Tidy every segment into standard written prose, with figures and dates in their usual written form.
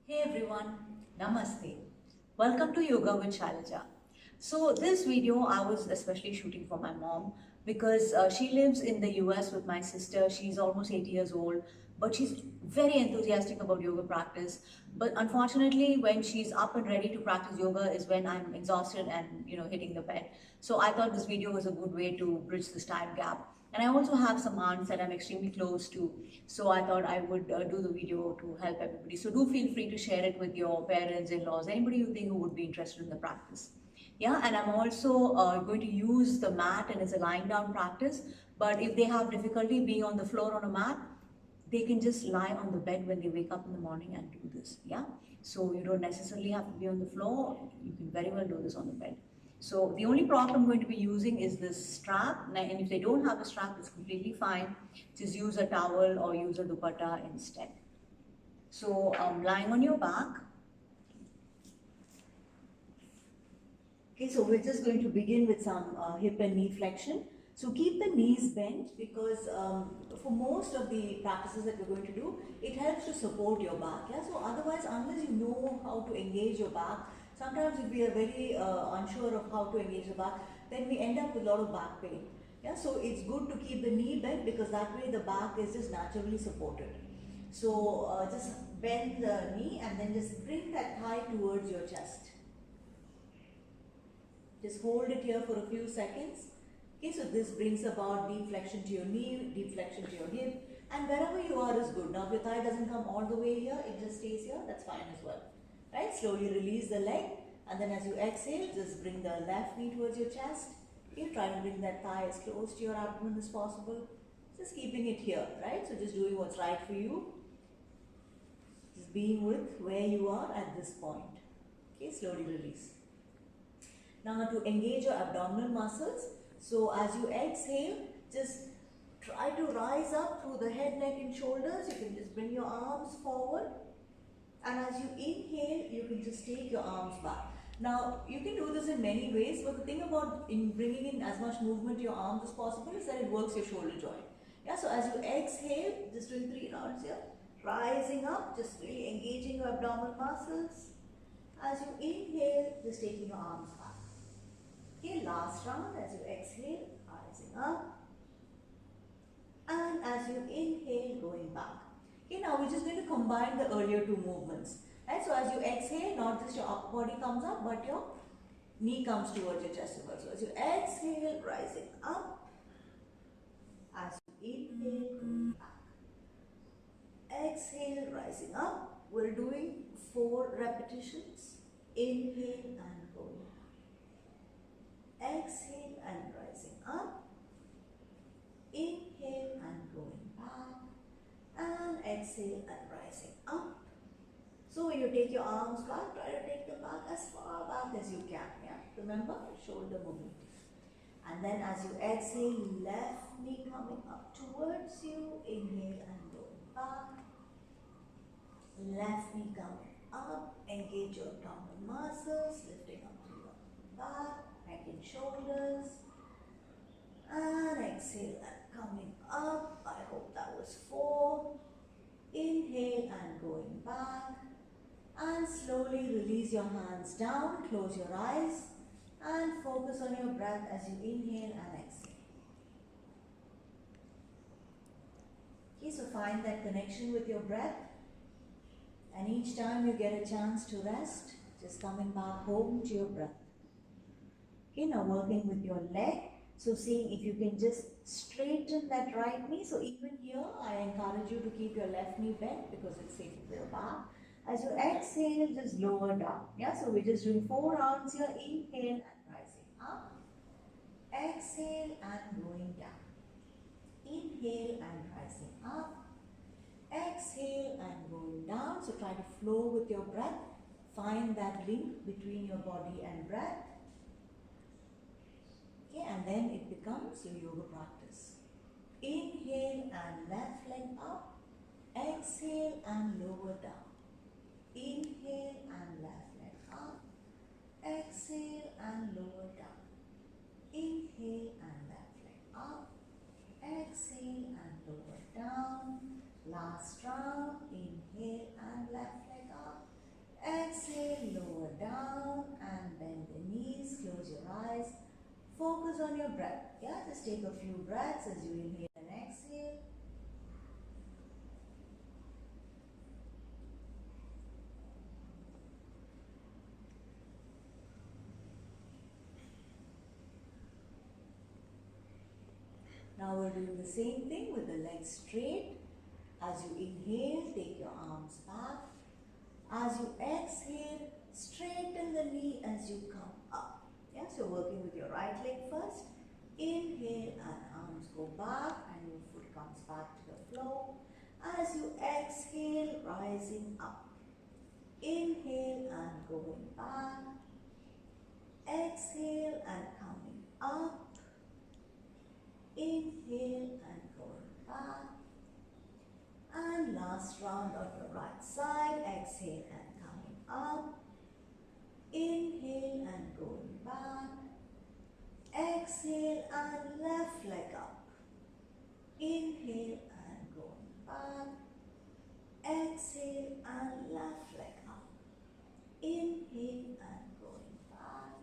Hey everyone, Namaste. Welcome to Yoga with Shailaja. So this video I was especially shooting for my mom because she lives in the US with my sister. She's almost 80 years old, but she's very enthusiastic about yoga practice. But unfortunately, when she's up and ready to practice yoga is when I'm exhausted and hitting the bed. So I thought this video was a good way to bridge this time gap. And I also have some aunts that I'm extremely close to. So I thought I would do the video to help everybody. So do feel free to share it with your parents, in-laws, anybody you think who would be interested in the practice. Yeah, and I'm also going to use the mat, and it's a lying down practice. But if they have difficulty being on the floor on a mat, they can just lie on the bed when they wake up in the morning and do this. Yeah, so you don't necessarily have to be on the floor. You can very well do this on the bed. So the only prop I'm going to be using is this strap, and if they don't have a strap, it's completely fine. Just use a towel or use a dupatta instead. So lying on your back. Okay, so we're just going to begin with some hip and knee flexion. So keep the knees bent because for most of the practices that we're going to do, it helps to support your back. Yeah. So otherwise, unless you know how to engage your back, sometimes if we are very unsure of how to engage the back, then we end up with a lot of back pain. Yeah. So it's good to keep the knee bent because that way the back is just naturally supported. So just bend the knee and then just bring that thigh towards your chest. Just hold it here for a few seconds. Okay, so this brings about deep flexion to your knee, deep flexion to your hip, and wherever you are is good. Now, if your thigh doesn't come all the way here, it just stays here, that's fine as well. Right? Slowly release the leg, and then as you exhale, just bring the left knee towards your chest. Okay, try to bring that thigh as close to your abdomen as possible. Just keeping it here, right? So just doing what's right for you. Just being with where you are at this point. Okay, slowly release. Now to engage your abdominal muscles, so as you exhale, just try to rise up through the head, neck and shoulders. You can just bring your arms forward, and as you inhale, you can just take your arms back. Now you can do this in many ways, but the thing about bringing in as much movement to your arms as possible is that it works your shoulder joint. Yeah, so as you exhale, just doing 3 rounds here, rising up, just really engaging your abdominal muscles. As you inhale, just taking your arms back. Okay, last round as you exhale, rising up. And as you inhale, going back. Okay, now we're just going to combine the earlier two movements. Right, so as you exhale, not just your upper body comes up, but your knee comes towards your chest as well. So as you exhale, rising up. As you inhale, going back. Exhale, rising up. We're doing 4 repetitions. Inhale and going back. Exhale and rising up. Inhale and going back. And exhale and rising up. So when you take your arms back, try to take them back as far back as you can. Yeah? Remember, shoulder movement. And then as you exhale, left knee coming up towards you. Inhale and going back. Left knee coming up. Engage your abdominal muscles, lifting up to your back, neck and shoulders. And exhale and coming up. I hope that was 4. Inhale and going back. And slowly release your hands down, close your eyes, and focus on your breath as you inhale and exhale. Okay, so find that connection with your breath. And each time you get a chance to rest, just coming back home to your breath. Okay, now working with your leg. So seeing if you can just straighten that right knee. So even here, I encourage you to keep your left knee bent because it's safe for your back. As you exhale, just lower down. Yeah, so we're just doing 4 rounds here. Inhale and rising up. Exhale and going down. Inhale and rising up. Exhale and going down. So try to flow with your breath. Find that link between your body and breath. Okay, and then it becomes your yoga practice. Inhale and left leg up. Exhale and lower down. Inhale and left leg up. Exhale and lower down. Inhale and left leg up. Exhale and lower down. Last round. Inhale and left leg up. down and bend the knees, close your eyes. Focus on your breath. Yeah, just take a few breaths as you inhale and exhale. Now we're doing the same thing with the legs straight. As you inhale, take your arms back. As you exhale, straighten the knee as you come up. Yeah, so working with your right leg first. Inhale and arms go back and your foot comes back to the floor. As you exhale, rising up. Inhale and going back. Exhale and coming up. Inhale and going back. And last round on your right side. Exhale and coming up. Inhale and going back. Exhale and left leg up. Inhale and going back. Exhale and left leg up. Inhale and going back.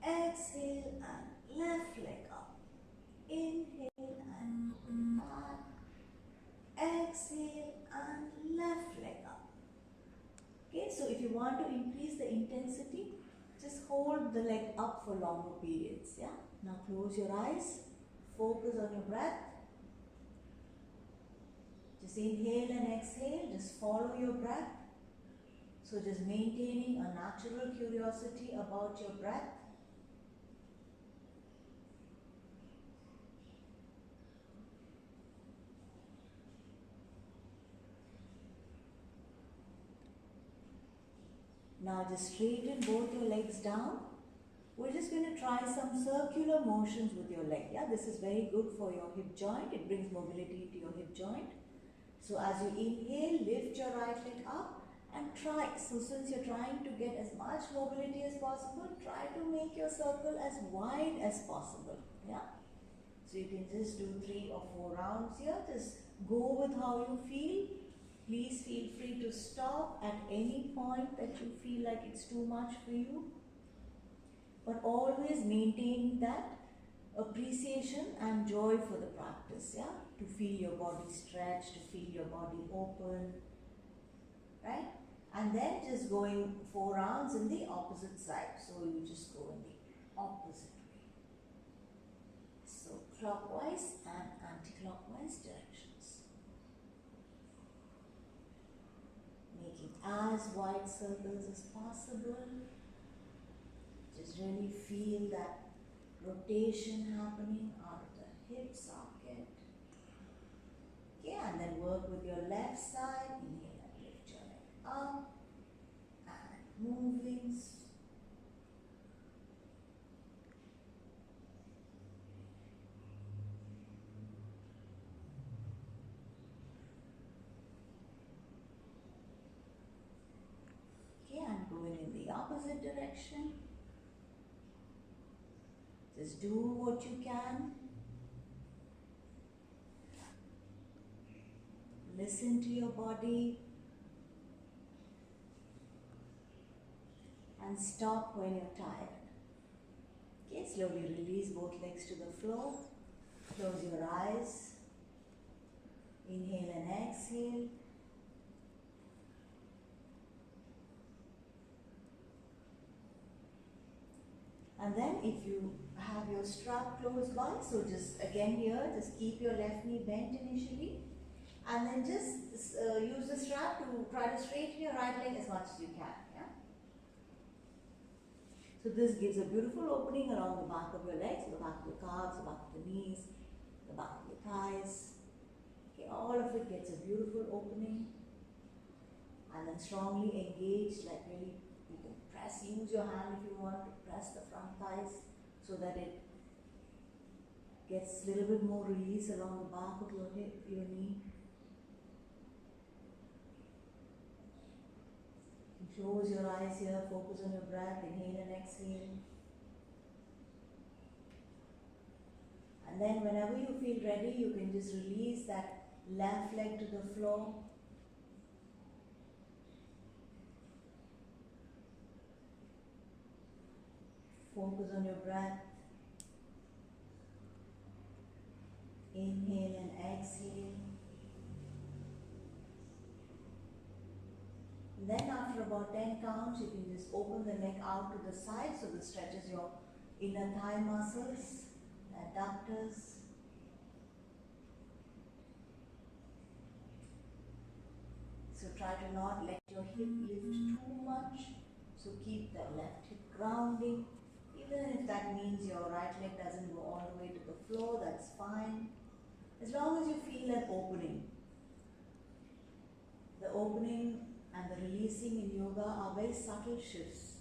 Exhale and left leg up. Inhale and going back. Exhale and left leg up. Okay, so if you want to increase the intensity, just hold the leg up for longer periods. Yeah. Now close your eyes. Focus on your breath. Just inhale and exhale. Just follow your breath. So just maintaining a natural curiosity about your breath. Now just straighten both your legs down. We're just going to try some circular motions with your leg. Yeah, this is very good for your hip joint. It brings mobility to your hip joint. So as you inhale, lift your right leg up and try. So since you're trying to get as much mobility as possible, try to make your circle as wide as possible. Yeah. So you can just do 3 or 4 rounds here. Just go with how you feel. Please feel free to stop at any point that you feel like it's too much for you. But always maintain that appreciation and joy for the practice, yeah? To feel your body stretch, to feel your body open, right? And then just going 4 rounds in the opposite side. So you just go in the opposite way. So clockwise and anti-clockwise directions. Making as wide circles as possible. Just really feel that rotation happening out of the hip socket. Okay, and then work with your left side. Inhale and lift your leg up. And moving. Okay, and going in the opposite direction. Just do what you can. Listen to your body. And stop when you're tired. Okay, slowly release both legs to the floor. Close your eyes. Inhale and exhale. And then if you have your strap close by, so just again here, just keep your left knee bent initially. And then just use the strap to try to straighten your right leg as much as you can. Yeah? So this gives a beautiful opening along the back of your legs, the back of your calves, the back of the knees, the back of your thighs. Okay, all of it gets a beautiful opening. And then strongly engage, like really you can press, use your hand if you want to press the front thighs so that it gets a little bit more release along the back of your hip, your knee. Close your eyes here, focus on your breath, inhale and exhale. And then whenever you feel ready, you can just release that left leg to the floor. focus on your breath. Inhale and exhale. Then after about 10 counts, you can just open the neck out to the side so this stretches your inner thigh muscles, adductors. So try to not let your hip lift too much. So keep the left hip grounding. Even if that means your right leg doesn't go all the way to the floor, that's fine. As long as you feel an opening. The opening and the releasing in yoga are very subtle shifts.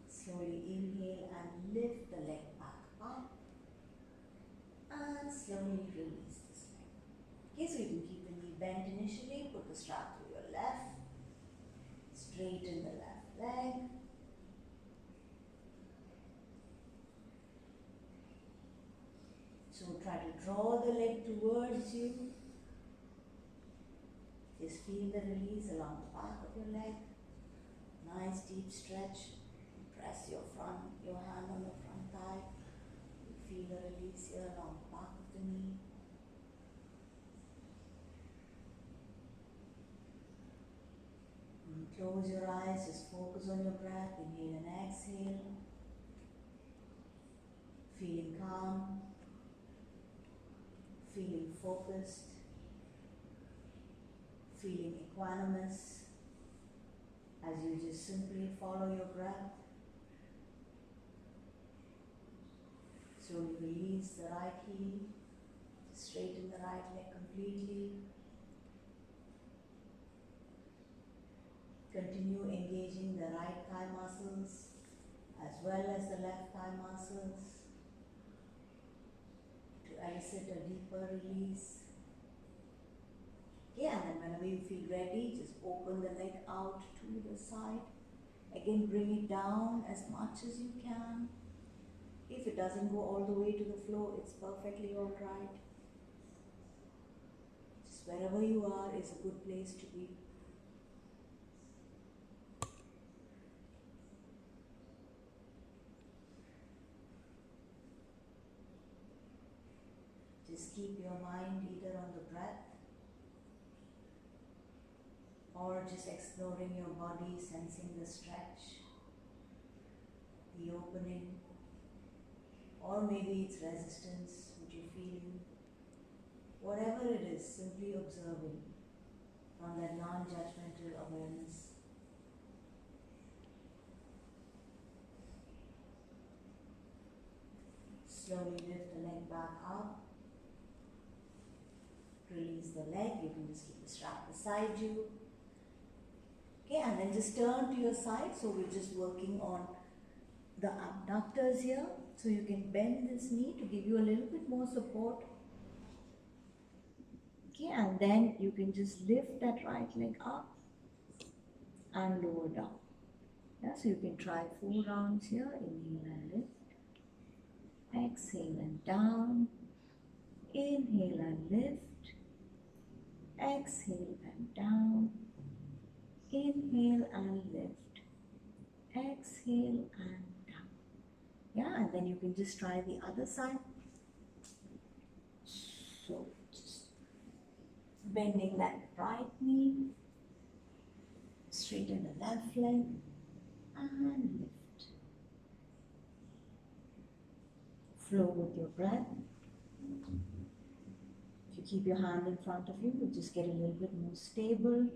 Slowly inhale and lift the leg back up. And slowly release this leg. Okay, so you can keep the knee bent initially. Put the strap through your left. Straighten the left leg. So try to draw the leg towards you. Just feel the release along the back of your leg. Nice deep stretch. Press your hand on your front thigh. Feel the release here along the back of the knee. And close your eyes, just focus on your breath. Inhale and exhale. Feeling calm. Feeling focused. Feeling equanimous. As you just simply follow your breath. Slowly release the right heel, straighten the right leg completely. Continue engaging the right thigh muscles as well as the left thigh muscles to elicit a deeper release. Okay, and then whenever you feel ready, just open the leg out to the side. Again, bring it down as much as you can. If it doesn't go all the way to the floor, it's perfectly alright. Just wherever you are is a good place to be. Just keep your mind either on the breath or just exploring your body, sensing the stretch, the opening. Or maybe it's resistance, which you're feeling. Whatever it is, simply observing from that non-judgmental awareness. Slowly lift the leg back up. Release the leg. You can just keep the strap beside you. Okay, and then just turn to your side. So we're just working on the abductors here. So you can bend this knee to give you a little bit more support. Okay, and then you can just lift that right leg up and lower down. Yeah, so you can try 4 rounds here. Inhale and lift. Exhale and down. Inhale and lift. Exhale and down. Inhale and lift. Exhale and yeah, and then you can just try the other side. So just bending that right knee, straighten the left leg and lift. Flow with your breath. If you keep your hand in front of you, you'll just get a little bit more stable.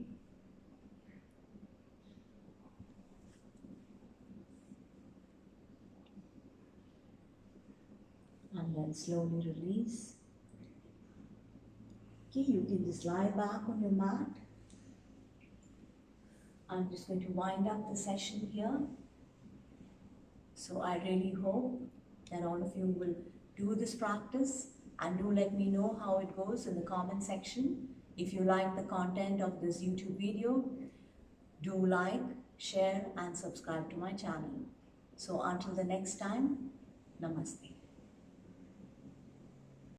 And then slowly release. Okay, you can just lie back on your mat. I'm just going to wind up the session here. So I really hope that all of you will do this practice and do let me know how it goes in the comment section. If you like the content of this YouTube video, do like, share and subscribe to my channel. So until the next time, Namaste.